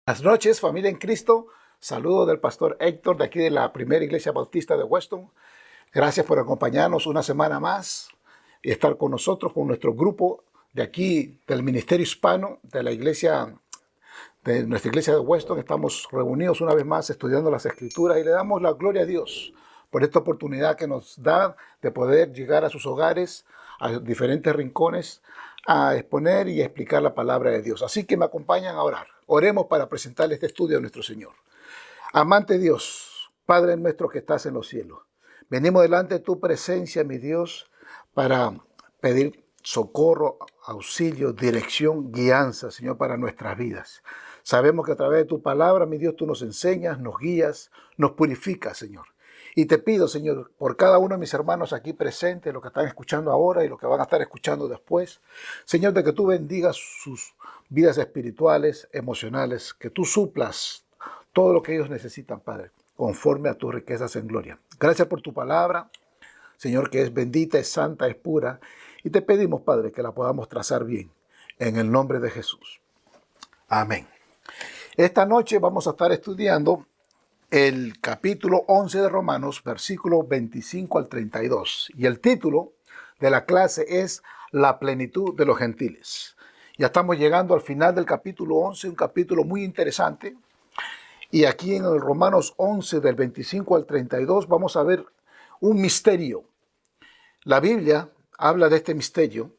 Buenas noches, familia en Cristo. Saludo del pastor Héctor de aquí de la Primera Iglesia Bautista de Weston. Gracias por acompañarnos una semana más y estar con nosotros, con nuestro grupo de aquí del Ministerio Hispano de la Iglesia, de nuestra Iglesia de Weston. Estamos reunidos una vez más estudiando las Escrituras y le damos la gloria a Dios por esta oportunidad que nos da de poder llegar a sus hogares, a diferentes rincones, a exponer y explicar la palabra de Dios. Así que me acompañan a orar. Oremos para presentarle este estudio a nuestro Señor. Amante Dios, Padre nuestro que estás en los cielos, venimos delante de tu presencia, mi Dios, para pedir socorro, auxilio, dirección, guianza, Señor, para nuestras vidas. Sabemos que a través de tu palabra, mi Dios, tú nos enseñas, nos guías, nos purificas, Señor. Y te pido, Señor, por cada uno de mis hermanos aquí presentes, los que están escuchando ahora y los que van a estar escuchando después, Señor, de que tú bendigas sus vidas espirituales, emocionales, que tú suplas todo lo que ellos necesitan, Padre, conforme a tus riquezas en gloria. Gracias por tu palabra, Señor, que es bendita, es santa, es pura, y te pedimos, Padre, que la podamos trazar bien, en el nombre de Jesús. Amén. Esta noche vamos a estar estudiando el capítulo 11 de Romanos, versículos 25 al 32. Y el título de la clase es La plenitud de los gentiles. Ya estamos llegando al final del capítulo 11, un capítulo muy interesante. Y aquí en el Romanos 11, del 25 al 32, vamos a ver un misterio. La Biblia habla de este misterio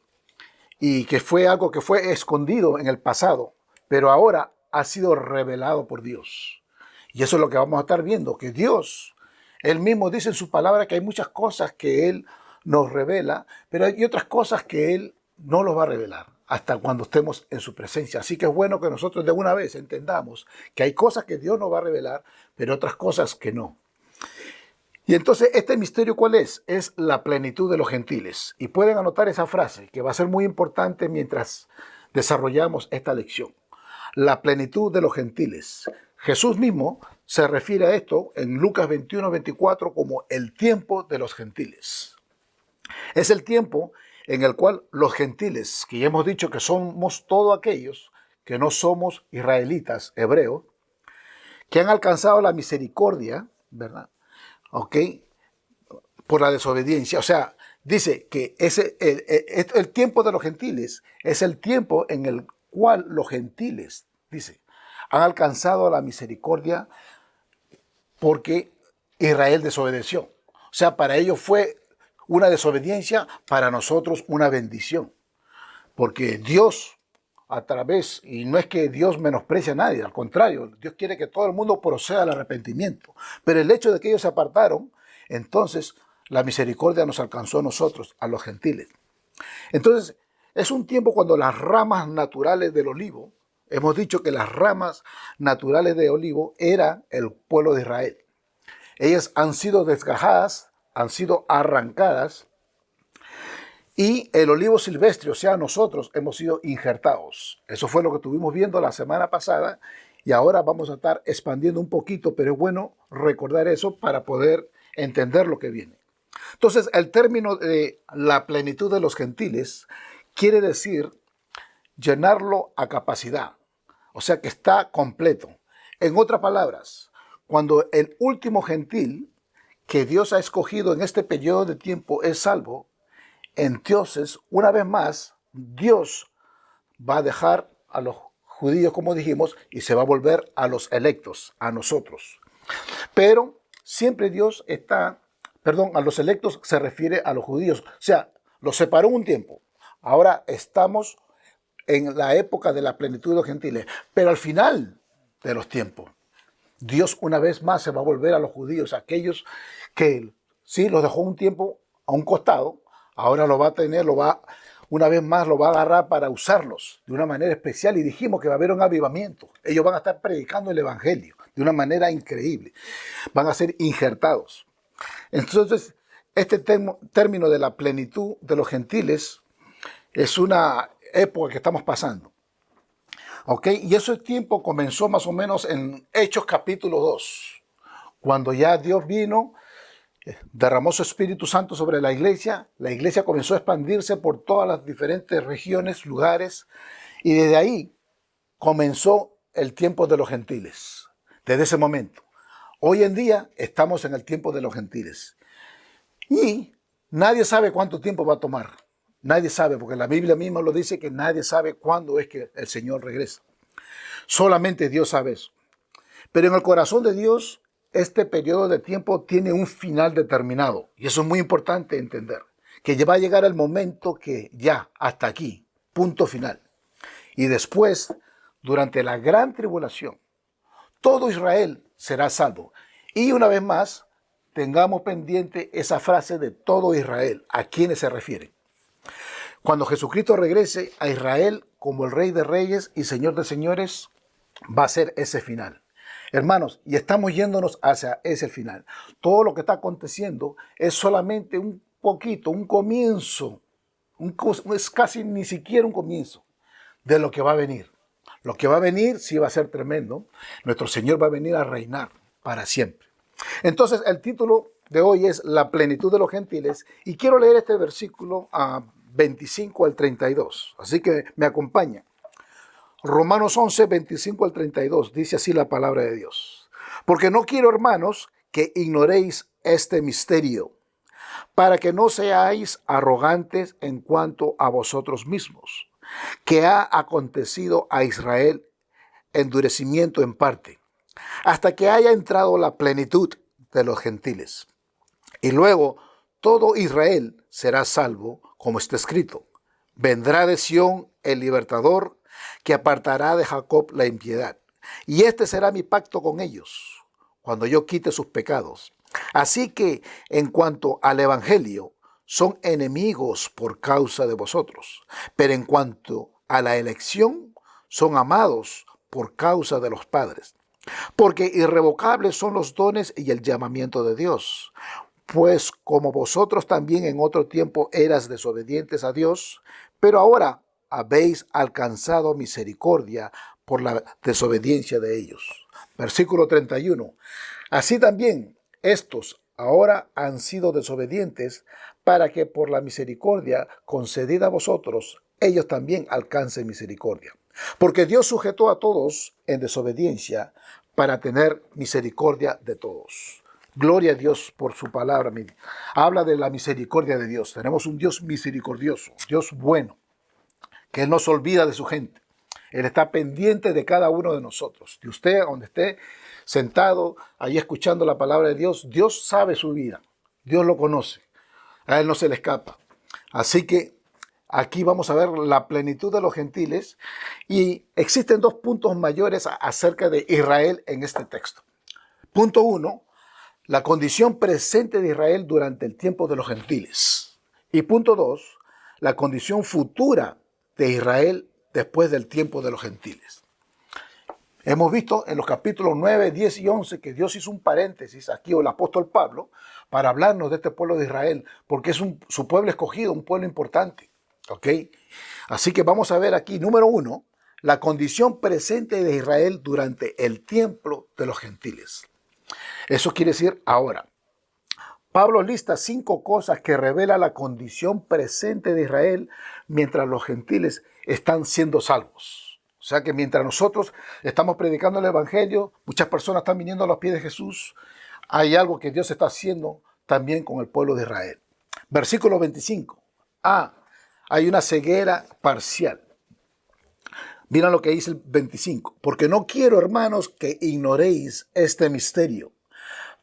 y que fue algo que fue escondido en el pasado, pero ahora ha sido revelado por Dios. Y eso es lo que vamos a estar viendo, que Dios, Él mismo dice en su palabra que hay muchas cosas que Él nos revela, pero hay otras cosas que Él no los va a revelar hasta cuando estemos en su presencia. Así que es bueno que nosotros de una vez entendamos que hay cosas que Dios nos va a revelar, pero otras cosas que no. Y entonces, ¿este misterio cuál es? Es la plenitud de los gentiles. Y pueden anotar esa frase, que va a ser muy importante mientras desarrollamos esta lección. La plenitud de los gentiles. Jesús mismo se refiere a esto en Lucas 21-24 como el tiempo de los gentiles. Es el tiempo en el cual los gentiles, que ya hemos dicho que somos todos aquellos que no somos israelitas, hebreos, que han alcanzado la misericordia, ¿verdad? ¿Ok? Por la desobediencia. O sea, dice que el tiempo de los gentiles es el tiempo en el cual los gentiles, dice, han alcanzado la misericordia porque Israel desobedeció. O sea, para ellos fue una desobediencia, para nosotros una bendición. Porque Dios, a través, y no es que Dios menosprecie a nadie, al contrario, Dios quiere que todo el mundo proceda al arrepentimiento. Pero el hecho de que ellos se apartaron, entonces la misericordia nos alcanzó a nosotros, a los gentiles. Entonces, es un tiempo cuando las ramas naturales del olivo, hemos dicho que las ramas naturales de olivo era el pueblo de Israel. Ellas han sido desgajadas, han sido arrancadas, y el olivo silvestre, o sea, nosotros hemos sido injertados. Eso fue lo que estuvimos viendo la semana pasada y ahora vamos a estar expandiendo un poquito, pero es bueno recordar eso para poder entender lo que viene. Entonces, el término de la plenitud de los gentiles quiere decir llenarlo a capacidad, o sea que está completo. En otras palabras, cuando el último gentil que Dios ha escogido en este periodo de tiempo es salvo, entonces, una vez más, Dios va a dejar a los judíos, como dijimos, y se va a volver a los electos, a nosotros. Pero siempre Dios está, a los electos se refiere a los judíos. O sea, los separó un tiempo. Ahora estamos en la época de la plenitud de los gentiles. Pero al final de los tiempos, Dios una vez más se va a volver a los judíos, aquellos que sí los dejó un tiempo a un costado. Ahora lo va a tener, una vez más lo va a agarrar para usarlos de una manera especial y dijimos que va a haber un avivamiento. Ellos van a estar predicando el evangelio de una manera increíble. Van a ser injertados. Entonces, este término de la plenitud de los gentiles es una época que estamos pasando. ¿Ok? Y ese tiempo comenzó más o menos en Hechos capítulo 2, cuando ya Dios vino, derramó su Espíritu Santo sobre la iglesia comenzó a expandirse por todas las diferentes regiones, lugares, y desde ahí comenzó el tiempo de los gentiles, desde ese momento. Hoy en día estamos en el tiempo de los gentiles. Y nadie sabe cuánto tiempo va a tomar. Nadie sabe, porque la Biblia misma lo dice que nadie sabe cuándo es que el Señor regresa. Solamente Dios sabe eso. Pero en el corazón de Dios, este periodo de tiempo tiene un final determinado. Y eso es muy importante entender. Que va a llegar el momento que ya, hasta aquí, punto final. Y después, durante la gran tribulación, todo Israel será salvo. Y una vez más, tengamos pendiente esa frase de todo Israel. ¿A quiénes se refiere? Cuando Jesucristo regrese a Israel como el Rey de Reyes y Señor de Señores, va a ser ese final. Hermanos, y estamos yéndonos hacia ese final. Todo lo que está aconteciendo es solamente un poquito, un comienzo, es casi ni siquiera un comienzo de lo que va a venir. Lo que va a venir sí va a ser tremendo. Nuestro Señor va a venir a reinar para siempre. Entonces, el título de hoy es La plenitud de los gentiles, y quiero leer este versículo 25 al 32. Así que me acompaña. Romanos 11, 25 al 32, dice así la palabra de Dios. Porque no quiero, hermanos, que ignoréis este misterio, para que no seáis arrogantes en cuanto a vosotros mismos, que ha acontecido a Israel endurecimiento en parte, hasta que haya entrado la plenitud de los gentiles. Y luego todo Israel será salvo, como está escrito. Vendrá de Sión el libertador, que apartará de Jacob la impiedad. Y este será mi pacto con ellos, cuando yo quite sus pecados. Así que, en cuanto al evangelio, son enemigos por causa de vosotros. Pero en cuanto a la elección, son amados por causa de los padres. Porque irrevocables son los dones y el llamamiento de Dios. Pues como vosotros también en otro tiempo eras desobedientes a Dios, pero ahora habéis alcanzado misericordia por la desobediencia de ellos. Versículo 31. Así también estos ahora han sido desobedientes, para que por la misericordia concedida a vosotros, ellos también alcancen misericordia. Porque Dios sujetó a todos en desobediencia para tener misericordia de todos. Gloria a Dios por su palabra. Habla de la misericordia de Dios. Tenemos un Dios misericordioso, Dios bueno, que Él no se olvida de su gente. Él está pendiente de cada uno de nosotros. De usted, donde esté sentado, ahí escuchando la palabra de Dios, Dios sabe su vida. Dios lo conoce. A Él no se le escapa. Así que aquí vamos a ver la plenitud de los gentiles, y existen dos puntos mayores acerca de Israel en este texto. Punto 1, la condición presente de Israel durante el tiempo de los gentiles. Y punto 2, la condición futura de Israel después del tiempo de los gentiles. Hemos visto en los capítulos 9, 10 y 11 que Dios hizo un paréntesis aquí, o el apóstol Pablo, para hablarnos de este pueblo de Israel, porque es su pueblo escogido, un pueblo importante. ¿Ok? Así que vamos a ver aquí, número 1, la condición presente de Israel durante el tiempo de los gentiles. Eso quiere decir ahora. Pablo lista 5 cosas que revelan la condición presente de Israel mientras los gentiles están siendo salvos. O sea que mientras nosotros estamos predicando el evangelio, muchas personas están viniendo a los pies de Jesús, hay algo que Dios está haciendo también con el pueblo de Israel. Versículo 25. Hay una ceguera parcial. Miren lo que dice el 25. Porque no quiero, hermanos, que ignoréis este misterio,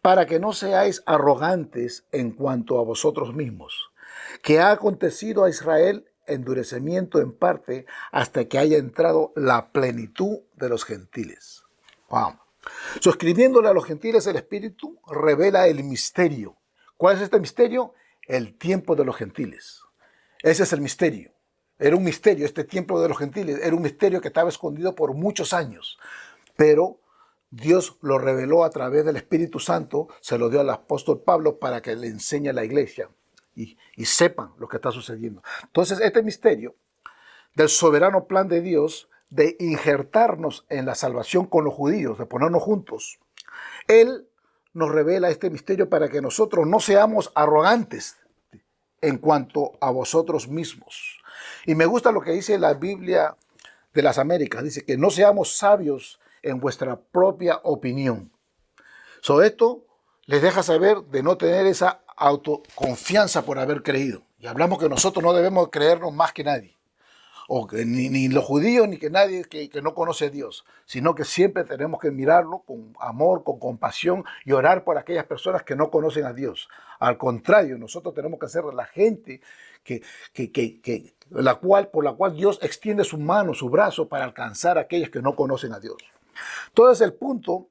para que no seáis arrogantes en cuanto a vosotros mismos, que ha acontecido a Israel endurecimiento en parte hasta que haya entrado la plenitud de los gentiles. Wow. Escribiéndole a los gentiles, el Espíritu revela el misterio. ¿Cuál es este misterio? El tiempo de los gentiles. Ese es el misterio. Era un misterio, este tiempo de los gentiles, era un misterio que estaba escondido por muchos años, pero Dios lo reveló a través del Espíritu Santo, se lo dio al apóstol Pablo para que le enseñe a la iglesia y sepan lo que está sucediendo. Entonces, este misterio del soberano plan de Dios de injertarnos en la salvación con los judíos, de ponernos juntos, Él nos revela este misterio para que nosotros no seamos arrogantes en cuanto a vosotros mismos. Y me gusta lo que dice la Biblia de las Américas, dice que no seamos sabios en vuestra propia opinión. Esto les deja saber de no tener esa autoconfianza por haber creído. Y hablamos que nosotros no debemos creernos más que nadie. O que ni los judíos ni que nadie que no conoce a Dios, sino que siempre tenemos que mirarlo con amor, con compasión y orar por aquellas personas que no conocen a Dios. Al contrario, nosotros tenemos que ser la gente por la cual Dios extiende su mano, su brazo para alcanzar a aquellos que no conocen a Dios. Entonces el punto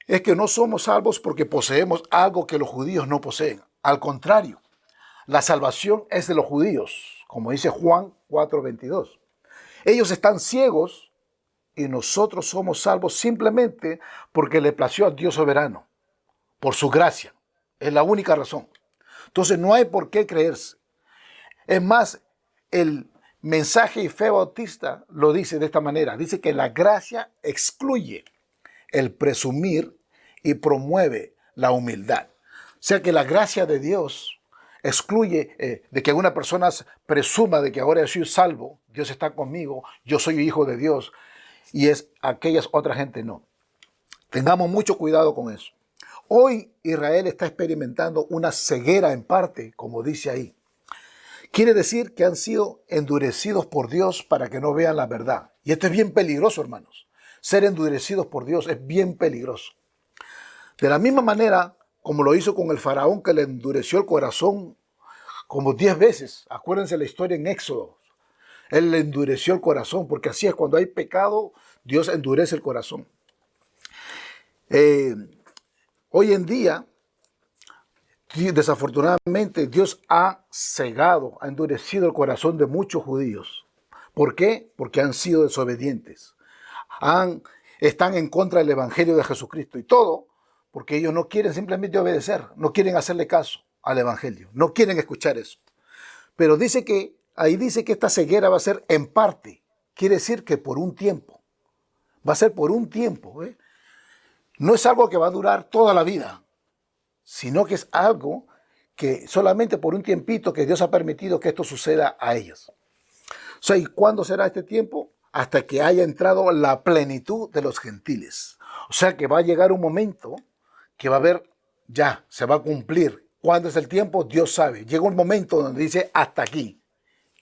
es que no somos salvos porque poseemos algo que los judíos no poseen. Al contrario, la salvación es de los judíos, como dice Juan 4:22. Ellos están ciegos y nosotros somos salvos simplemente porque le plació a Dios soberano, por su gracia. Es la única razón. Entonces no hay por qué creerse. Es más, el mensaje y fe bautista lo dice de esta manera. Dice que la gracia excluye el presumir y promueve la humildad. O sea que la gracia de Dios excluye de que una persona presuma de que ahora yo soy salvo, Dios está conmigo, yo soy hijo de Dios, y es aquellas otras gente no. Tengamos mucho cuidado con eso. Hoy Israel está experimentando una ceguera en parte, como dice ahí. Quiere decir que han sido endurecidos por Dios para que no vean la verdad. Y esto es bien peligroso, hermanos. Ser endurecidos por Dios es bien peligroso. De la misma manera como lo hizo con el faraón, que le endureció el corazón como 10 veces. Acuérdense la historia en Éxodo. Él le endureció el corazón, porque así es, cuando hay pecado, Dios endurece el corazón. Hoy en día, desafortunadamente, Dios ha cegado, ha endurecido el corazón de muchos judíos. ¿Por qué? Porque han sido desobedientes. Están en contra del Evangelio de Jesucristo. Y todo porque ellos no quieren simplemente obedecer, no quieren hacerle caso al Evangelio, no quieren escuchar eso. Pero ahí dice que esta ceguera va a ser en parte, quiere decir que por un tiempo. Va a ser por un tiempo. No es algo que va a durar toda la vida, sino que es algo que solamente por un tiempito que Dios ha permitido que esto suceda a ellos. ¿Y cuándo será este tiempo? Hasta que haya entrado la plenitud de los gentiles. O sea que va a llegar un momento que va a haber, ya, se va a cumplir. ¿Cuándo es el tiempo? Dios sabe. Llega un momento donde dice hasta aquí.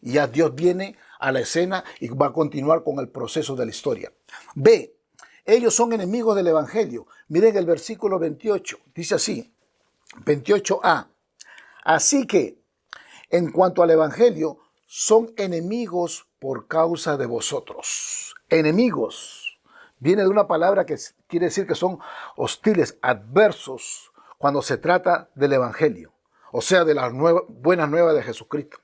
Y ya Dios viene a la escena y va a continuar con el proceso de la historia. B, ellos son enemigos del Evangelio. Miren el versículo 28. Dice así, 28a. Así que, en cuanto al Evangelio, son enemigos por causa de vosotros. Enemigos. Viene de una palabra que quiere decir que son hostiles, adversos, cuando se trata del Evangelio. O sea, de las buenas nuevas de Jesucristo.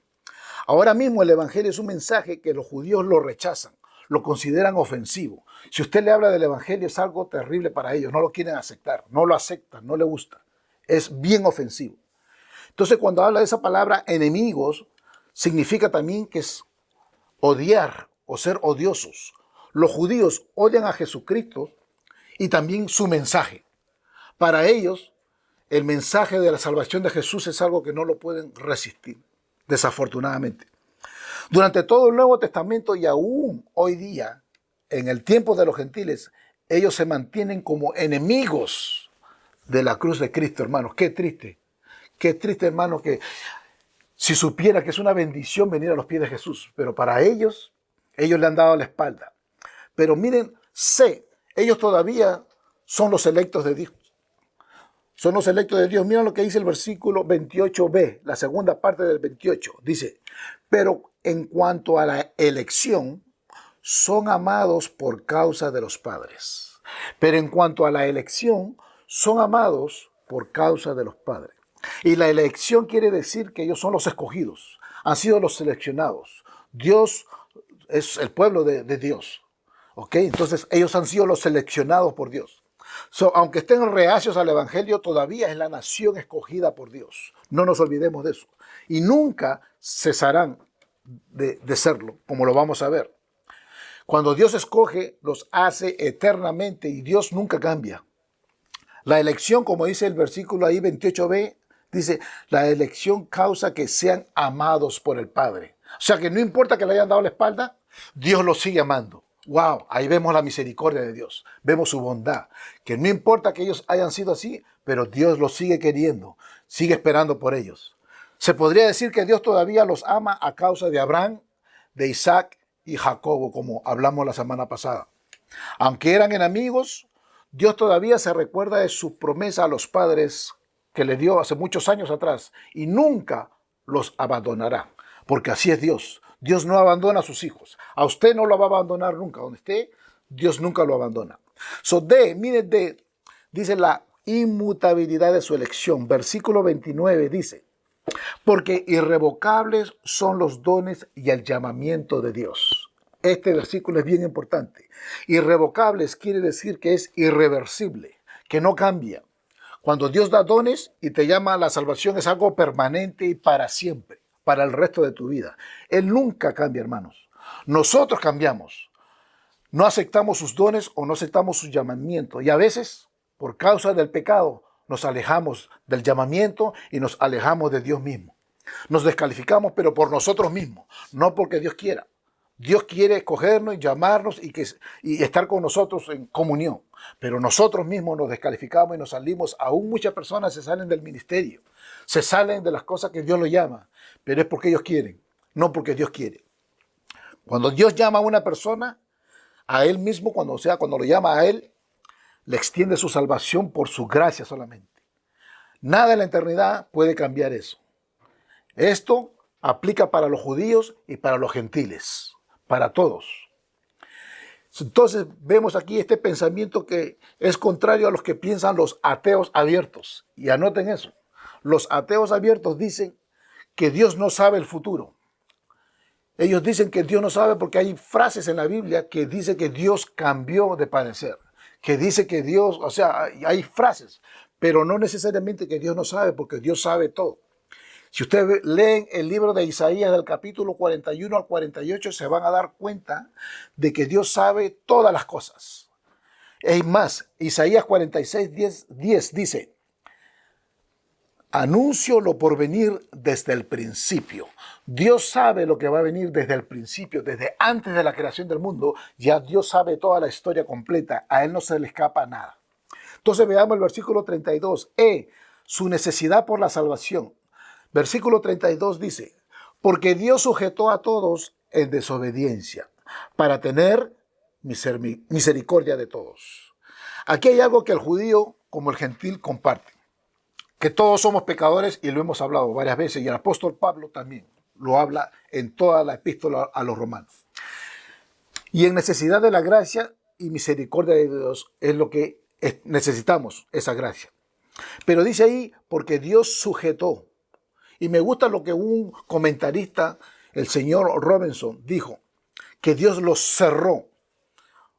Ahora mismo el Evangelio es un mensaje que los judíos lo rechazan, lo consideran ofensivo. Si usted le habla del Evangelio es algo terrible para ellos, no lo quieren aceptar, no lo aceptan, no le gusta. Es bien ofensivo. Entonces cuando habla de esa palabra enemigos, significa también que es odiar o ser odiosos. Los judíos odian a Jesucristo y también su mensaje. Para ellos, el mensaje de la salvación de Jesús es algo que no lo pueden resistir, desafortunadamente. Durante todo el Nuevo Testamento y aún hoy día, en el tiempo de los gentiles, ellos se mantienen como enemigos de la cruz de Cristo, hermanos. Qué triste, hermanos, que si supiera que es una bendición venir a los pies de Jesús, pero para ellos le han dado la espalda. Pero miren, ellos todavía son los electos de Dios. Son los electos de Dios. Miren lo que dice el versículo 28b, la segunda parte del 28. Dice, pero en cuanto a la elección, son amados por causa de los padres. Pero en cuanto a la elección, son amados por causa de los padres. Y la elección quiere decir que ellos son los escogidos, han sido los seleccionados. Dios es el pueblo de Dios. Entonces ellos han sido los seleccionados por Dios. Aunque estén reacios al Evangelio, todavía es la nación escogida por Dios. No nos olvidemos de eso. Y nunca cesarán de serlo, como lo vamos a ver. Cuando Dios escoge, los hace eternamente y Dios nunca cambia. La elección, como dice el versículo ahí 28b, dice, la elección causa que sean amados por el Padre. O sea que no importa que le hayan dado la espalda, Dios los sigue amando. Wow, ahí vemos la misericordia de Dios, vemos su bondad, que no importa que ellos hayan sido así, pero Dios los sigue queriendo, sigue esperando por ellos. Se podría decir que Dios todavía los ama a causa de Abraham, de Isaac y Jacobo, como hablamos la semana pasada. Aunque eran enemigos, Dios todavía se recuerda de su promesa a los padres que le dio hace muchos años atrás y nunca los abandonará, porque así es Dios. Dios no abandona a sus hijos. A usted no lo va a abandonar nunca. Donde esté, Dios nunca lo abandona. Dice la inmutabilidad de su elección. Versículo 29 dice, porque irrevocables son los dones y el llamamiento de Dios. Este versículo es bien importante. Irrevocables quiere decir que es irreversible, que no cambia. Cuando Dios da dones y te llama a la salvación es algo permanente y para siempre, para el resto de tu vida. Él nunca cambia, hermanos. Nosotros cambiamos. No aceptamos sus dones o no aceptamos su llamamiento. Y a veces, por causa del pecado, nos alejamos del llamamiento y nos alejamos de Dios mismo. Nos descalificamos, pero por nosotros mismos, no porque Dios quiera. Dios quiere escogernos y llamarnos y estar con nosotros en comunión. Pero nosotros mismos nos descalificamos y nos salimos. Aún muchas personas se salen del ministerio. Se salen de las cosas que Dios los llama. Pero es porque ellos quieren, no porque Dios quiere. Cuando Dios llama a una persona, a Él mismo, cuando lo llama a Él, le extiende su salvación por su gracia solamente. Nada en la eternidad puede cambiar eso. Esto aplica para los judíos y para los gentiles, para todos. Entonces vemos aquí este pensamiento que es contrario a los que piensan los ateos abiertos. Y anoten eso. Los ateos abiertos dicen que Dios no sabe el futuro. Ellos dicen que Dios no sabe porque hay frases en la Biblia que dice que Dios cambió de parecer. Que dice que Dios, o sea, hay frases, pero no necesariamente que Dios no sabe porque Dios sabe todo. Si ustedes leen el libro de Isaías del capítulo 41 al 48, se van a dar cuenta de que Dios sabe todas las cosas. Es más, Isaías 46, 10 dice, anuncio lo por venir desde el principio. Dios sabe lo que va a venir desde el principio, desde antes de la creación del mundo. Ya Dios sabe toda la historia completa. A Él no se le escapa nada. Entonces veamos el versículo 32. Su necesidad por la salvación. Versículo 32 dice, porque Dios sujetó a todos en desobediencia para tener misericordia de todos. Aquí hay algo que el judío como el gentil comparten, que todos somos pecadores y lo hemos hablado varias veces y el apóstol Pablo también lo habla en toda la epístola a los romanos. Y en necesidad de la gracia y misericordia de Dios es lo que necesitamos, esa gracia. Pero dice ahí, porque Dios sujetó. Y me gusta lo que un comentarista, el señor Robinson, dijo, que Dios los cerró.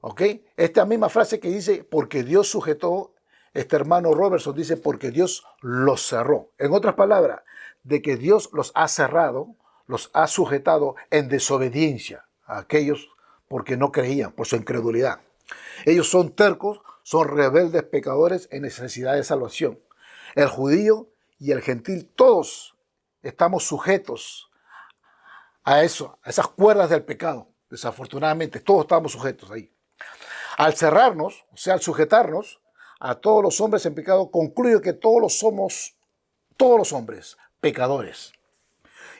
¿Ok? Esta misma frase que dice, porque Dios sujetó, este hermano Robertson dice, porque Dios los cerró. En otras palabras, de que Dios los ha cerrado, los ha sujetado en desobediencia a aquellos porque no creían, por su incredulidad. Ellos son tercos, son rebeldes pecadores en necesidad de salvación. El judío y el gentil, todos estamos sujetos a eso, a esas cuerdas del pecado. Desafortunadamente, todos estamos sujetos ahí. Al cerrarnos, o sea, al sujetarnos a todos los hombres en pecado, concluyo que todos los hombres, pecadores.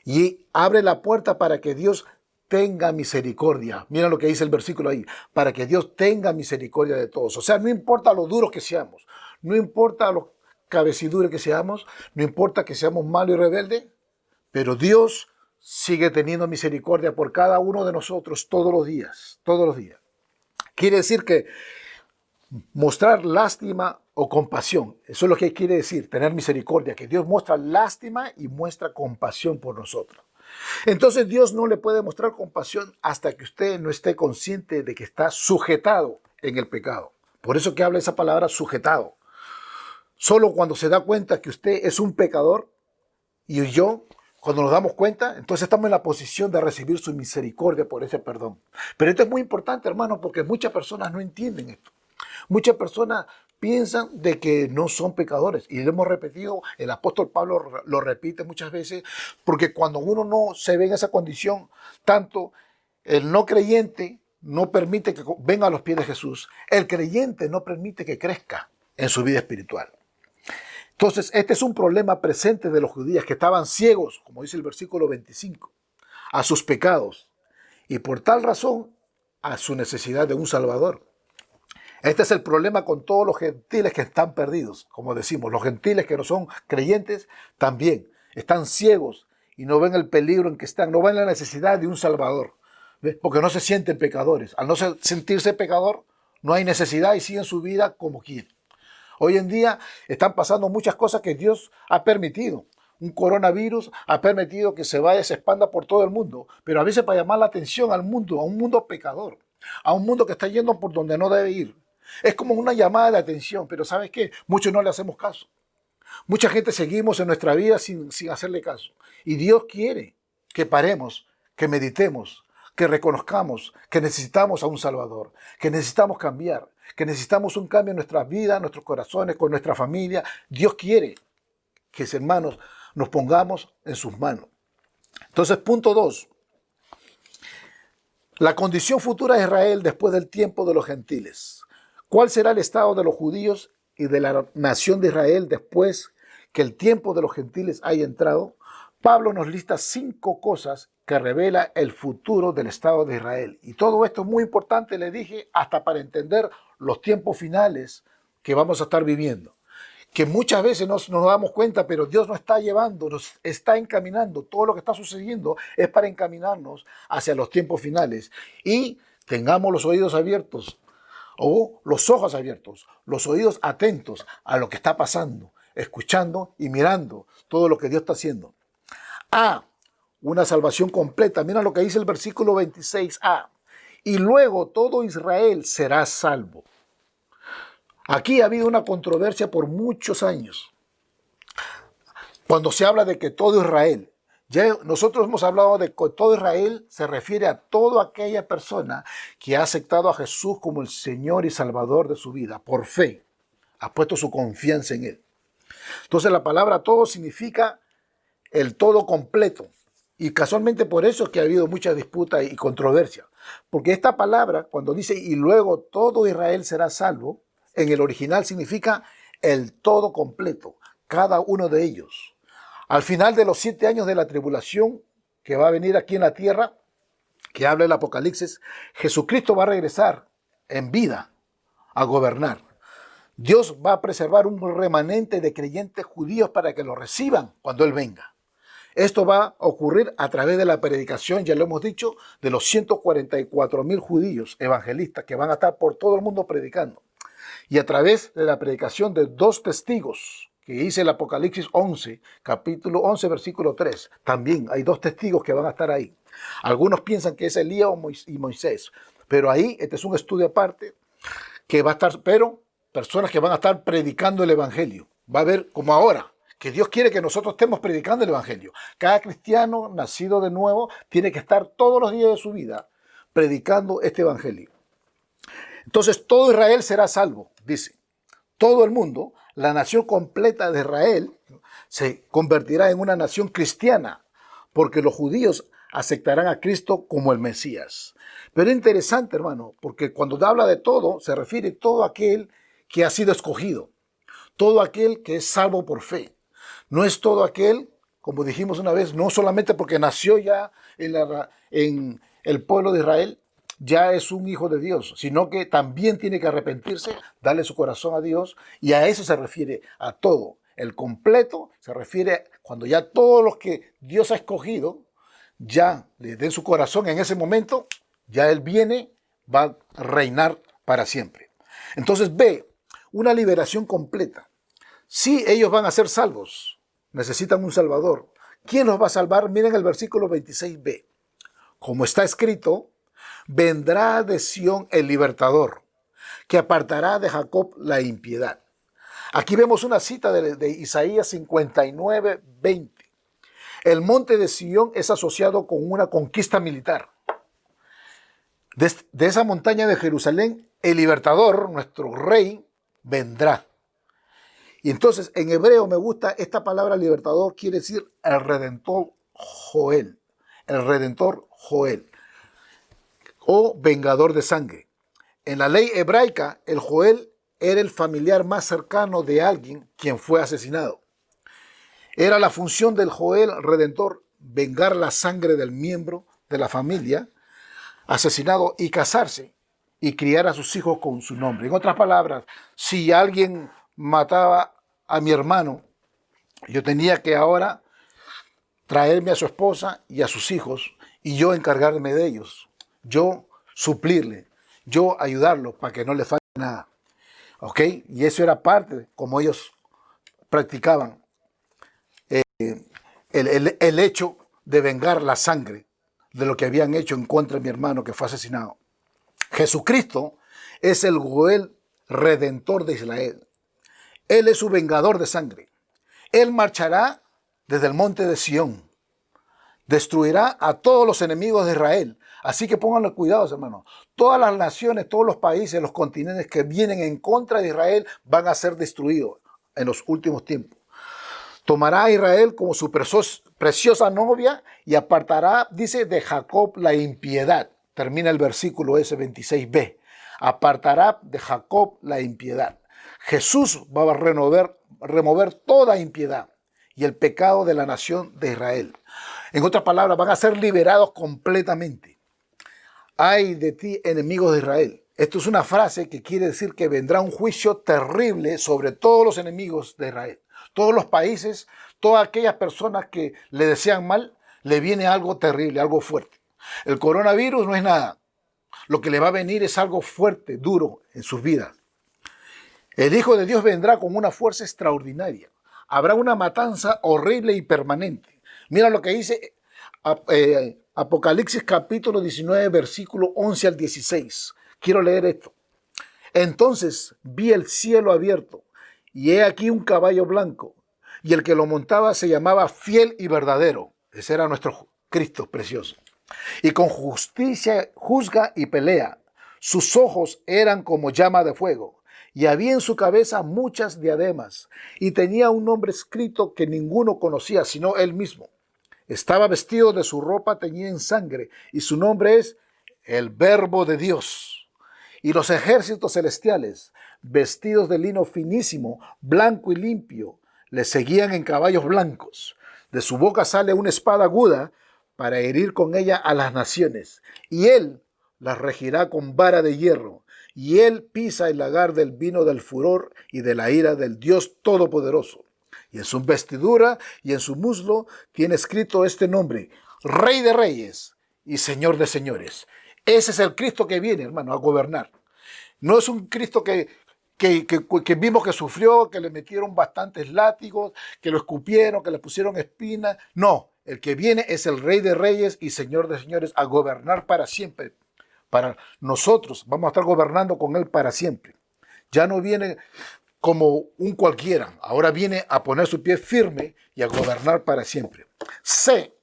Y abre la puerta para que Dios tenga misericordia. Mira lo que dice el versículo ahí. Para que Dios tenga misericordia de todos. O sea, no importa lo duros que seamos. No importa lo cabecidures que seamos. No importa que seamos malos y rebeldes. Pero Dios sigue teniendo misericordia por cada uno de nosotros todos los días. Todos los días. Quiere decir que mostrar lástima o compasión, eso es lo que quiere decir, tener misericordia, que Dios muestra lástima y muestra compasión por nosotros. Entonces Dios no le puede mostrar compasión hasta que usted no esté consciente de que está sujetado en el pecado. Por eso que habla esa palabra sujetado. Solo cuando se da cuenta que usted es un pecador y yo, cuando nos damos cuenta, entonces estamos en la posición de recibir su misericordia por ese perdón. Pero esto es muy importante, hermano, porque muchas personas no entienden esto. Muchas personas piensan de que no son pecadores. Y lo hemos repetido, el apóstol Pablo lo repite muchas veces, porque cuando uno no se ve en esa condición, tanto el no creyente no permite que venga a los pies de Jesús, el creyente no permite que crezca en su vida espiritual. Entonces, este es un problema presente de los judíos que estaban ciegos, como dice el versículo 25, a sus pecados y por tal razón a su necesidad de un Salvador. Este es el problema con todos los gentiles que están perdidos. Como decimos, los gentiles que no son creyentes también están ciegos y no ven el peligro en que están, no ven la necesidad de un Salvador, ¿ves? Porque no se sienten pecadores. Al no sentirse pecador, no hay necesidad y siguen su vida como quieren. Hoy en día están pasando muchas cosas que Dios ha permitido. Un coronavirus ha permitido que se vaya, se expanda por todo el mundo, pero a veces para llamar la atención al mundo, a un mundo pecador, a un mundo que está yendo por donde no debe ir. Es como una llamada de atención, pero ¿sabes qué? Muchos no le hacemos caso. Mucha gente seguimos en nuestra vida sin hacerle caso. Y Dios quiere que paremos, que meditemos, que reconozcamos que necesitamos a un Salvador, que necesitamos cambiar, que necesitamos un cambio en nuestras vidas, nuestros corazones, con nuestra familia. Dios quiere que, hermanos, nos pongamos en sus manos. Entonces, punto 2. La condición futura de Israel después del tiempo de los gentiles. ¿Cuál será el estado de los judíos y de la nación de Israel después que el tiempo de los gentiles haya entrado? Pablo nos lista 5 cosas que revela el futuro del estado de Israel. Y todo esto es muy importante, le dije, hasta para entender los tiempos finales que vamos a estar viviendo. Que muchas veces no nos damos cuenta, pero Dios nos está llevando, nos está encaminando. Todo lo que está sucediendo es para encaminarnos hacia los tiempos finales. Y tengamos los oídos abiertos, o los ojos abiertos, los oídos atentos a lo que está pasando, escuchando y mirando todo lo que Dios está haciendo. A, una salvación completa. Mira lo que dice el versículo 26a. Y luego todo Israel será salvo. Aquí ha habido una controversia por muchos años. Cuando se habla de que todo Israel, ya nosotros hemos hablado de que todo Israel se refiere a toda aquella persona que ha aceptado a Jesús como el Señor y Salvador de su vida, por fe, ha puesto su confianza en Él. Entonces la palabra todo significa el todo completo. Y casualmente por eso es que ha habido mucha disputa y controversia. Porque esta palabra, cuando dice y luego todo Israel será salvo, en el original significa el todo completo, cada uno de ellos. Al final de los 7 años de la tribulación que va a venir aquí en la tierra, que habla el Apocalipsis, Jesucristo va a regresar en vida a gobernar. Dios va a preservar un remanente de creyentes judíos para que lo reciban cuando Él venga. Esto va a ocurrir a través de la predicación, ya lo hemos dicho, de los 144,000 judíos evangelistas que van a estar por todo el mundo predicando. Y a través de la predicación de 2 testigos, que dice el Apocalipsis 11, capítulo 11, versículo 3. También hay 2 testigos que van a estar ahí. Algunos piensan que es Elías y Moisés, pero ahí este es un estudio aparte que va a estar, pero personas que van a estar predicando el evangelio. Va a haber como ahora, que Dios quiere que nosotros estemos predicando el evangelio. Cada cristiano nacido de nuevo tiene que estar todos los días de su vida predicando este evangelio. Entonces todo Israel será salvo, dice. Todo el mundo, la nación completa de Israel, se convertirá en una nación cristiana, porque los judíos aceptarán a Cristo como el Mesías. Pero es interesante, hermano, porque cuando habla de todo, se refiere a todo aquel que ha sido escogido, todo aquel que es salvo por fe. No es todo aquel, como dijimos una vez, no solamente porque nació ya en el pueblo de Israel, ya es un hijo de Dios, sino que también tiene que arrepentirse, darle su corazón a Dios, y a eso se refiere a todo. El completo se refiere cuando ya todos los que Dios ha escogido, ya le den su corazón en ese momento, ya Él viene, va a reinar para siempre. Entonces ve, una liberación completa. Sí, ellos van a ser salvos, necesitan un Salvador. ¿Quién los va a salvar? Miren el versículo 26b. Como está escrito, vendrá de Sión el libertador, que apartará de Jacob la impiedad. Aquí vemos una cita de Isaías 59, 20. El monte de Sión es asociado con una conquista militar. De esa montaña de Jerusalén, el libertador, nuestro rey, vendrá. Y entonces, en hebreo me gusta esta palabra libertador, quiere decir el Redentor Joel. El Redentor Joel. o vengador de sangre. En la ley hebraica, el Joel era el familiar más cercano de alguien quien fue asesinado. Era la función del Joel redentor vengar la sangre del miembro de la familia asesinado y casarse y criar a sus hijos con su nombre. En otras palabras, si alguien mataba a mi hermano, yo tenía que ahora traerme a su esposa y a sus hijos y yo encargarme de ellos, yo suplirle, yo ayudarlo para que no le falte nada. ¿Ok? Y eso era parte, como ellos practicaban, el hecho de vengar la sangre de lo que habían hecho en contra de mi hermano que fue asesinado. Jesucristo es el Goel redentor de Israel. Él es su vengador de sangre. Él marchará desde el monte de Sión. Destruirá a todos los enemigos de Israel. Así que pónganle cuidado, hermanos. Todas las naciones, todos los países, los continentes que vienen en contra de Israel van a ser destruidos en los últimos tiempos. Tomará a Israel como su preciosa novia y apartará, dice, de Jacob la impiedad. Termina el versículo ese 26b. Apartará de Jacob la impiedad. Jesús va a remover toda impiedad y el pecado de la nación de Israel. En otras palabras, van a ser liberados completamente. Ay de ti, enemigos de Israel. Esto es una frase que quiere decir que vendrá un juicio terrible sobre todos los enemigos de Israel. Todos los países, todas aquellas personas que le desean mal, le viene algo terrible, algo fuerte. El coronavirus no es nada. Lo que le va a venir es algo fuerte, duro en sus vidas. El Hijo de Dios vendrá con una fuerza extraordinaria. Habrá una matanza horrible y permanente. Mira lo que dice Apocalipsis capítulo 19, versículo 11 al 16. Quiero leer esto. Entonces vi el cielo abierto, y he aquí un caballo blanco, y el que lo montaba se llamaba Fiel y Verdadero. Ese era nuestro Cristo precioso. Y con justicia juzga y pelea. Sus ojos eran como llama de fuego, y había en su cabeza muchas diademas, y tenía un nombre escrito que ninguno conocía, sino él mismo. Estaba vestido de su ropa teñida en sangre, y su nombre es el Verbo de Dios. Y los ejércitos celestiales, vestidos de lino finísimo, blanco y limpio, le seguían en caballos blancos. De su boca sale una espada aguda para herir con ella a las naciones, y él las regirá con vara de hierro, y él pisa el lagar del vino del furor y de la ira del Dios Todopoderoso. Y en su vestidura y en su muslo tiene escrito este nombre: Rey de Reyes y Señor de Señores. Ese es el Cristo que viene, hermano, a gobernar. No es un Cristo que vimos que sufrió, que le metieron bastantes látigos, que lo escupieron, que le pusieron espinas. No, el que viene es el Rey de Reyes y Señor de Señores a gobernar para siempre. Para nosotros vamos a estar gobernando con Él para siempre. Ya no viene como un cualquiera, ahora viene a poner su pie firme y a gobernar para siempre. C,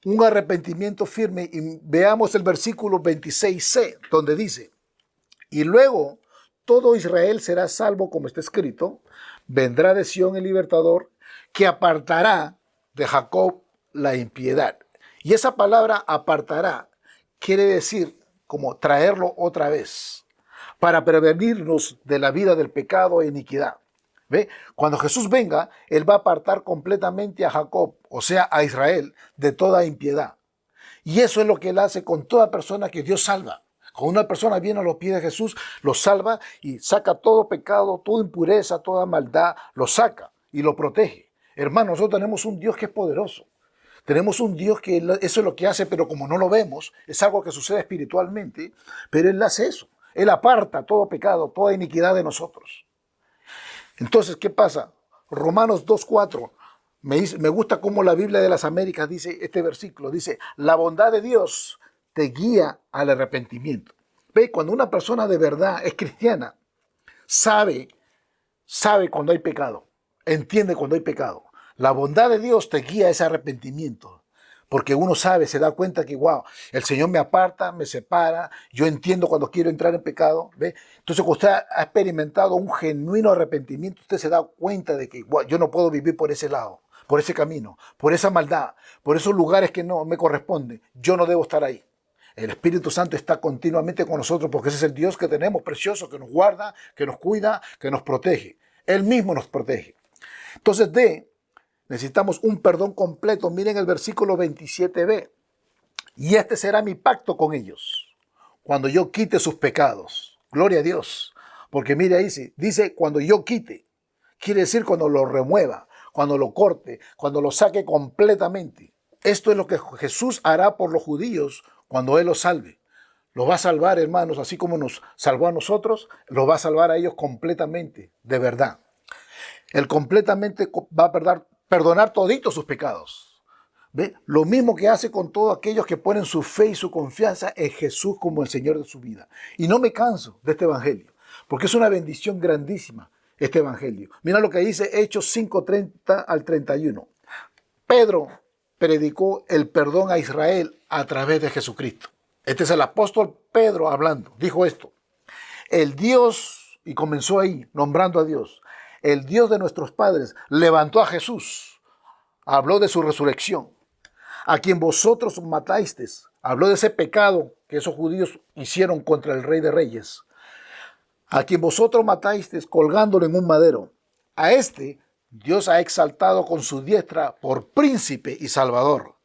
un arrepentimiento firme, y veamos el versículo 26c, donde dice: y luego todo Israel será salvo, como está escrito, vendrá de Sión el libertador, que apartará de Jacob la impiedad. Y esa palabra apartará quiere decir como traerlo otra vez, para prevenirnos de la vida del pecado e iniquidad. ¿Ve? Cuando Jesús venga, Él va a apartar completamente a Jacob, o sea, a Israel, de toda impiedad. Y eso es lo que Él hace con toda persona que Dios salva. Cuando una persona viene a los pies de Jesús, lo salva y saca todo pecado, toda impureza, toda maldad, lo saca y lo protege. Hermanos, nosotros tenemos un Dios que es poderoso. Tenemos un Dios que eso es lo que hace, pero como no lo vemos, es algo que sucede espiritualmente, pero Él hace eso. Él aparta todo pecado, toda iniquidad de nosotros. Entonces, ¿qué pasa? Romanos 2:4. Me gusta cómo la Biblia de las Américas dice este versículo. Dice: la bondad de Dios te guía al arrepentimiento. ¿Ve? Cuando una persona de verdad es cristiana, sabe cuando hay pecado, entiende cuando hay pecado. La bondad de Dios te guía a ese arrepentimiento, porque uno sabe, se da cuenta que, wow, el Señor me aparta, me separa, yo entiendo cuando quiero entrar en pecado, ¿ve? Entonces, cuando usted ha experimentado un genuino arrepentimiento, usted se da cuenta de que, wow, yo no puedo vivir por ese lado, por ese camino, por esa maldad, por esos lugares que no me corresponden, yo no debo estar ahí. El Espíritu Santo está continuamente con nosotros porque ese es el Dios que tenemos, precioso, que nos guarda, que nos cuida, que nos protege. Él mismo nos protege. Entonces, necesitamos un perdón completo. Miren el versículo 27b. Y este será mi pacto con ellos, cuando yo quite sus pecados. Gloria a Dios. Porque mire ahí, dice cuando yo quite. Quiere decir cuando lo remueva, cuando lo corte, cuando lo saque completamente. Esto es lo que Jesús hará por los judíos cuando Él los salve. Los va a salvar, hermanos, así como nos salvó a nosotros, los va a salvar a ellos completamente, de verdad. Él completamente va a perdonar toditos sus pecados. ¿Ve? Lo mismo que hace con todos aquellos que ponen su fe y su confianza en Jesús como el Señor de su vida. Y no me canso de este evangelio, porque es una bendición grandísima este evangelio. Mira lo que dice Hechos 5:30 al 31. Pedro predicó el perdón a Israel a través de Jesucristo. Este es el apóstol Pedro hablando. Dijo esto: el Dios, y comenzó ahí nombrando a Dios, el Dios de nuestros padres levantó a Jesús, habló de su resurrección, a quien vosotros matasteis, habló de ese pecado que esos judíos hicieron contra el Rey de Reyes, a quien vosotros matasteis colgándolo en un madero. A este Dios ha exaltado con su diestra por príncipe y salvador,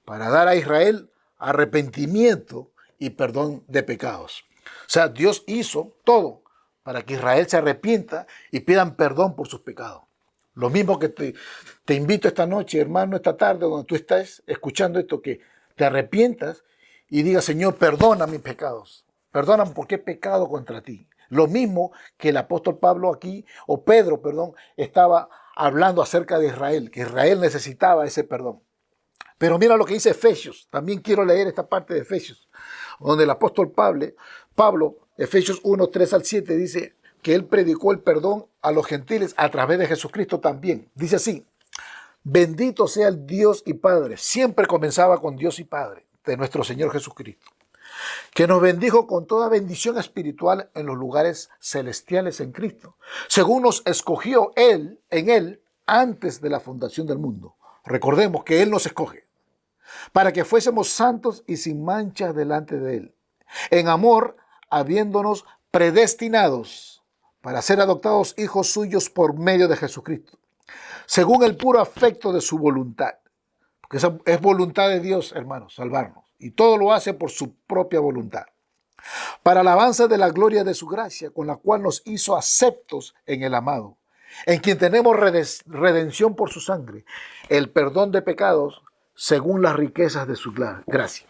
para dar a Israel arrepentimiento y perdón de pecados. O sea, Dios hizo todo para que Israel se arrepienta y pidan perdón por sus pecados. Lo mismo que te invito esta noche, hermano, esta tarde, donde tú estás escuchando esto, que te arrepientas y digas: Señor, perdona mis pecados. Perdóname porque he pecado contra ti. Lo mismo que el apóstol Pablo aquí, o Pedro, perdón, estaba hablando acerca de Israel, que Israel necesitaba ese perdón. Pero mira lo que dice Efesios. También quiero leer esta parte de Efesios, donde el apóstol Pablo, Efesios 1:3 al 7, dice que él predicó el perdón a los gentiles a través de Jesucristo también. Dice así: bendito sea el Dios y Padre. Siempre comenzaba con Dios y Padre de nuestro Señor Jesucristo, que nos bendijo con toda bendición espiritual en los lugares celestiales en Cristo, según nos escogió en Él antes de la fundación del mundo. Recordemos que Él nos escoge para que fuésemos santos y sin mancha delante de Él, en amor, habiéndonos predestinados para ser adoptados hijos suyos por medio de Jesucristo, según el puro afecto de su voluntad. Porque esa es voluntad de Dios, hermanos, salvarnos. Y todo lo hace por su propia voluntad, para alabanza de la gloria de su gracia, con la cual nos hizo aceptos en el amado, en quien tenemos redención por su sangre, el perdón de pecados según las riquezas de su gracia.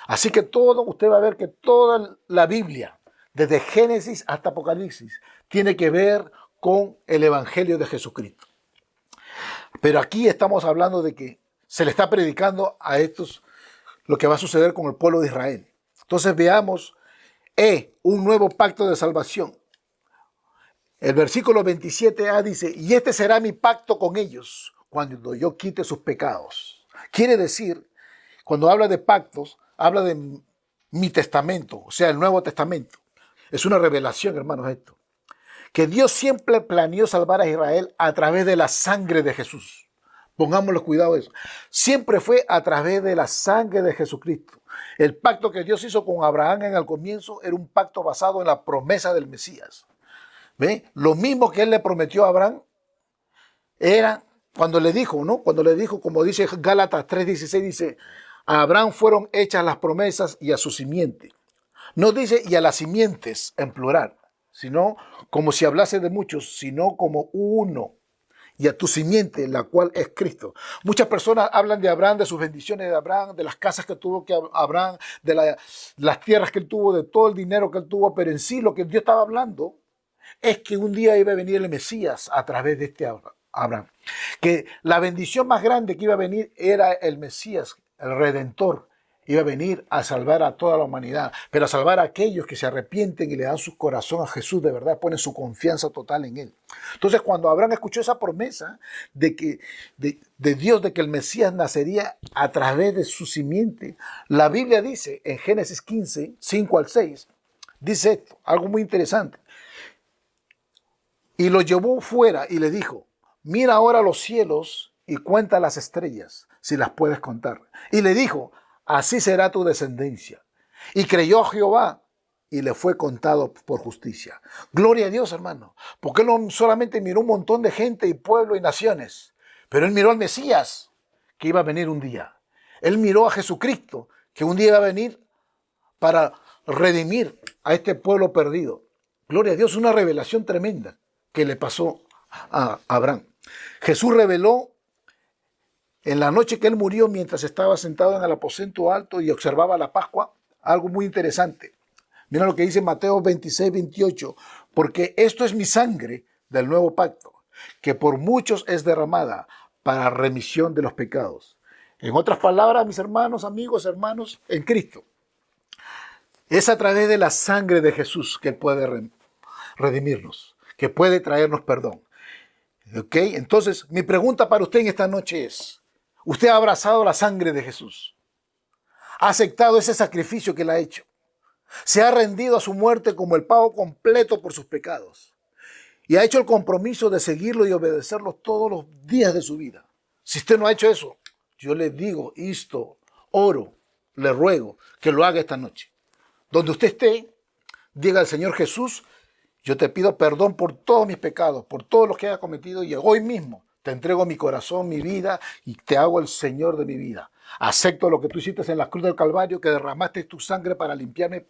Así que usted va a ver que toda la Biblia, desde Génesis hasta Apocalipsis, tiene que ver con el Evangelio de Jesucristo. Pero aquí estamos hablando de que se le está predicando a estos lo que va a suceder con el pueblo de Israel. Entonces veamos un nuevo pacto de salvación. El versículo 27a dice: y este será mi pacto con ellos cuando yo quite sus pecados. Quiere decir, cuando habla de pactos, habla de mi testamento, o sea, el Nuevo Testamento. Es una revelación, hermanos, esto. Que Dios siempre planeó salvar a Israel a través de la sangre de Jesús. Pongámosle cuidado a eso. Siempre fue a través de la sangre de Jesucristo. El pacto que Dios hizo con Abraham en el comienzo era un pacto basado en la promesa del Mesías. ¿Ve? Lo mismo que Él le prometió a Abraham era cuando le dijo, ¿no? Cuando le dijo, como dice Gálatas 3:16, dice: a Abraham fueron hechas las promesas y a su simiente. No dice y a las simientes en plural, sino como si hablase de muchos, sino como uno. Y a tu simiente, la cual es Cristo. Muchas personas hablan de Abraham, de sus bendiciones de Abraham, de las casas que tuvo Abraham, de las tierras que él tuvo, de todo el dinero que él tuvo, pero en sí lo que Dios estaba hablando es que un día iba a venir el Mesías a través de este Abraham. Que la bendición más grande que iba a venir era el Mesías, el Redentor. Iba a venir a salvar a toda la humanidad, pero a salvar a aquellos que se arrepienten y le dan su corazón a Jesús de verdad, ponen su confianza total en Él. Entonces, cuando Abraham escuchó esa promesa de Dios, de que el Mesías nacería a través de su simiente, la Biblia dice en Génesis 15, 5 al 6, dice esto, algo muy interesante. Y lo llevó fuera y le dijo: mira ahora los cielos y cuenta las estrellas, si las puedes contar. Y le dijo: así será tu descendencia. Y creyó a Jehová y le fue contado por justicia. Gloria a Dios, hermano. Porque él no solamente miró un montón de gente y pueblo y naciones, pero él miró al Mesías, que iba a venir un día. Él miró a Jesucristo, que un día iba a venir para redimir a este pueblo perdido. Gloria a Dios, una revelación tremenda que le pasó a Abraham. Jesús reveló en la noche que él murió, mientras estaba sentado en el aposento alto y observaba la Pascua, algo muy interesante. Mira lo que dice Mateo 26, 28. Porque esto es mi sangre del nuevo pacto, que por muchos es derramada para remisión de los pecados. En otras palabras, mis hermanos, amigos, hermanos, en Cristo, es a través de la sangre de Jesús que Él puede redimirnos, que puede traernos perdón. ¿Ok? Entonces, mi pregunta para usted en esta noche es, ¿usted ha abrazado la sangre de Jesús? ¿Ha aceptado ese sacrificio que Él ha hecho? ¿Se ha rendido a su muerte como el pago completo por sus pecados? Y ha hecho el compromiso de seguirlo y obedecerlo todos los días de su vida. Si usted no ha hecho eso, yo le digo, oro, le ruego que lo haga esta noche. Donde usted esté, diga al Señor Jesús, yo te pido perdón por todos mis pecados, por todos los que haya cometido, y hoy mismo te entrego mi corazón, mi vida, y te hago el Señor de mi vida. Acepto lo que tú hiciste en la cruz del Calvario, que derramaste tu sangre para limpiarme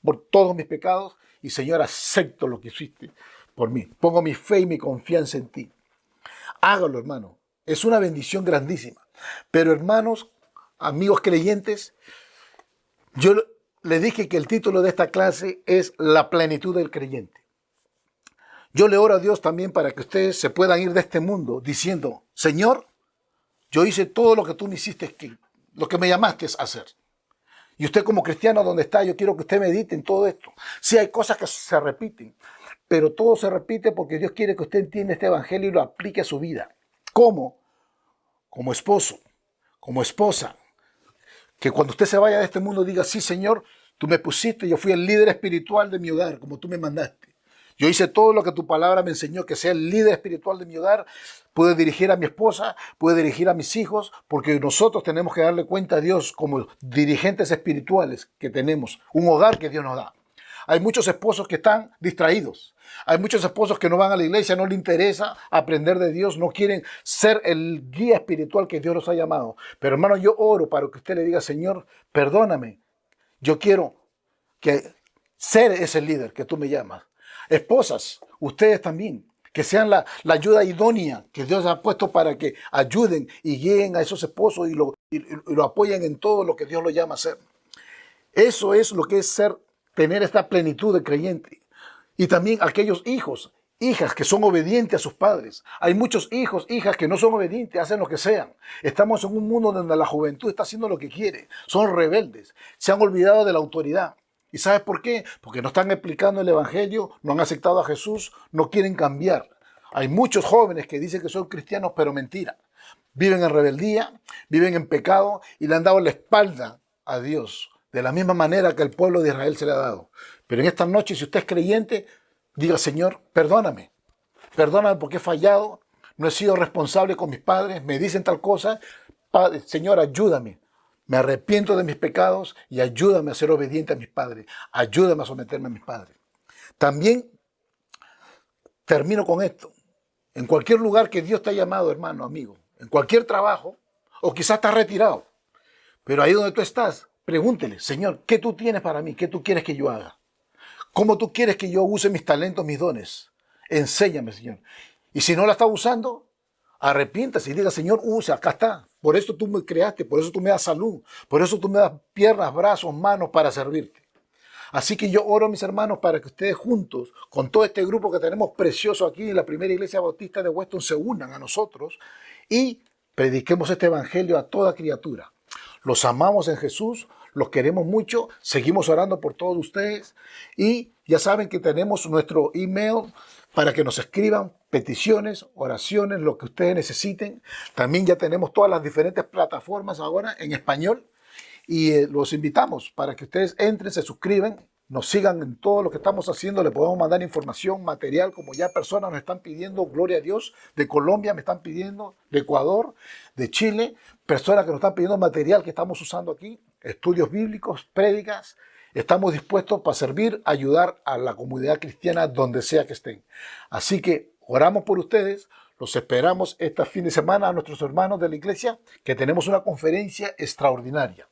por todos mis pecados, y Señor, acepto lo que hiciste por mí. Pongo mi fe y mi confianza en ti. Hágalo, hermano. Es una bendición grandísima. Pero, hermanos, amigos creyentes, yo le dije que el título de esta clase es La plenitud del creyente. Yo le oro a Dios también para que ustedes se puedan ir de este mundo diciendo, Señor, yo hice todo lo que tú me hiciste, lo que me llamaste a hacer. Y usted como cristiano donde está, yo quiero que usted medite en todo esto. Sí hay cosas que se repiten, pero todo se repite porque Dios quiere que usted entienda este evangelio y lo aplique a su vida. ¿Cómo? Como esposo, como esposa. Que cuando usted se vaya de este mundo diga, sí, Señor, tú me pusiste, yo fui el líder espiritual de mi hogar, como tú me mandaste. Yo hice todo lo que tu palabra me enseñó, que sea el líder espiritual de mi hogar. Pude dirigir a mi esposa, pude dirigir a mis hijos, porque nosotros tenemos que darle cuenta a Dios como dirigentes espirituales que tenemos, un hogar que Dios nos da. Hay muchos esposos que están distraídos. Hay muchos esposos que no van a la iglesia, no les interesa aprender de Dios, no quieren ser el guía espiritual que Dios los ha llamado. Pero hermano, yo oro para que usted le diga, Señor, perdóname. Yo quiero ser ese líder que tú me llamas. Esposas, ustedes también, que sean la ayuda idónea que Dios ha puesto para que ayuden y guíen a esos esposos y lo apoyen en todo lo que Dios lo llama a hacer. Eso es lo que es tener esta plenitud de creyente. Y también aquellos hijos, hijas que son obedientes a sus padres. Hay muchos hijos, hijas que no son obedientes, hacen lo que sean. Estamos en un mundo donde la juventud está haciendo lo que quiere. Son rebeldes, se han olvidado de la autoridad. ¿Y sabes por qué? Porque no están explicando el evangelio, no han aceptado a Jesús, no quieren cambiar. Hay muchos jóvenes que dicen que son cristianos, pero mentira. Viven en rebeldía, viven en pecado y le han dado la espalda a Dios, de la misma manera que el pueblo de Israel se le ha dado. Pero en esta noche, si usted es creyente, diga, Señor, perdóname porque he fallado, no he sido responsable con mis padres, me dicen tal cosa. Padre, Señor, ayúdame. Me arrepiento de mis pecados y ayúdame a ser obediente a mis padres. Ayúdame a someterme a mis padres. También termino con esto. En cualquier lugar que Dios te ha llamado, hermano, amigo, en cualquier trabajo, o quizás estás retirado, pero ahí donde tú estás, pregúntele, Señor, ¿qué tú tienes para mí? ¿Qué tú quieres que yo haga? ¿Cómo tú quieres que yo use mis talentos, mis dones? Enséñame, Señor. Y si no la estás usando, arrepiéntase y diga, Señor, usa, acá está. Por eso tú me creaste, por eso tú me das salud, por eso tú me das piernas, brazos, manos para servirte. Así que yo oro, mis hermanos, para que ustedes juntos, con todo este grupo que tenemos precioso aquí en la primera iglesia bautista de Weston, se unan a nosotros y prediquemos este evangelio a toda criatura. Los amamos en Jesús, los queremos mucho, seguimos orando por todos ustedes y ya saben que tenemos nuestro email para que nos escriban peticiones, oraciones, lo que ustedes necesiten. También ya tenemos todas las diferentes plataformas ahora en español y los invitamos para que ustedes entren, se suscriban, nos sigan en todo lo que estamos haciendo. Le podemos mandar información, material, como ya personas nos están pidiendo, gloria a Dios, de Colombia me están pidiendo, de Ecuador, de Chile, personas que nos están pidiendo material que estamos usando aquí, estudios bíblicos, prédicas, estamos dispuestos para servir, ayudar a la comunidad cristiana donde sea que estén. Así que oramos por ustedes. Los esperamos este fin de semana a nuestros hermanos de la iglesia, que tenemos una conferencia extraordinaria.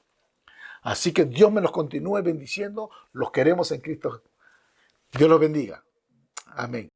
Así que Dios me los continúe bendiciendo. Los queremos en Cristo. Dios los bendiga. Amén.